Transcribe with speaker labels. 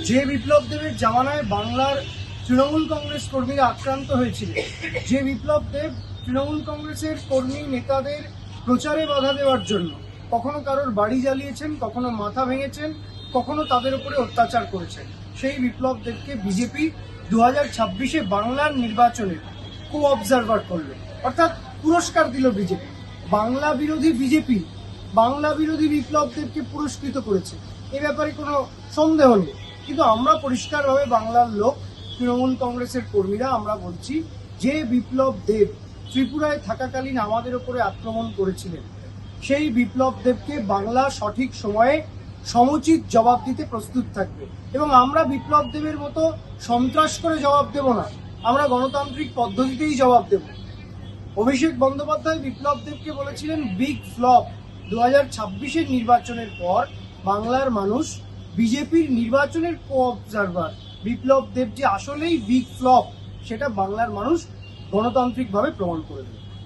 Speaker 1: যে বিপ্লব দেবের জামানায় বাংলার তৃণমূল কংগ্রেস কর্মীরা আক্রান্ত হয়েছিলেন, যে বিপ্লব দেব তৃণমূল কংগ্রেসের কর্মী নেতাদের প্রচারে বাধা দেওয়ার জন্য কখনো কারোর বাড়ি জ্বালিয়েছেন, কখনো মাথা ভেঙেছেন, কখনো তাদের উপরে অত্যাচার করেছেন, সেই বিপ্লব দেবকে বিজেপি 2026-এ বাংলার নির্বাচনে কো অবজারভার করলো, অর্থাৎ পুরস্কার দিল বিজেপি। বাংলা বিরোধী বিপ্লব দেবকে পুরস্কৃত করেছে, এ ব্যাপারে কোনো সন্দেহ নেই। কিন্তু আমরা পরিষ্কারভাবে বাংলার লোক, তৃণমূল কংগ্রেসের কর্মীরা আমরা বলছি, যে বিপ্লব দেব ত্রিপুরায় থাকাকালীন আমাদের উপরে আক্রমণ করেছিলেন, সেই বিপ্লব দেবকে বাংলা সঠিক সময়ে সমুচিত জবাব দিতে প্রস্তুত থাকবে। এবং আমরা বিপ্লব দেবের মতো সন্ত্রাস করে জবাব দেব না, আমরা গণতান্ত্রিক পদ্ধতিতেই জবাব দেব। অভিষেক বন্দ্যোপাধ্যায় বিপ্লব দেবকে বলেছিলেন বিগ ফ্লপ। 2026-এর নির্বাচনের পর বাংলার মানুষ বিজেপির নির্বাচনের কো অবজারভার বিপ্লব দেব যে আসলেই বিগ ফ্লপ, সেটা বাংলার মানুষ গণতান্ত্রিকভাবে প্রমাণ করে দেবে।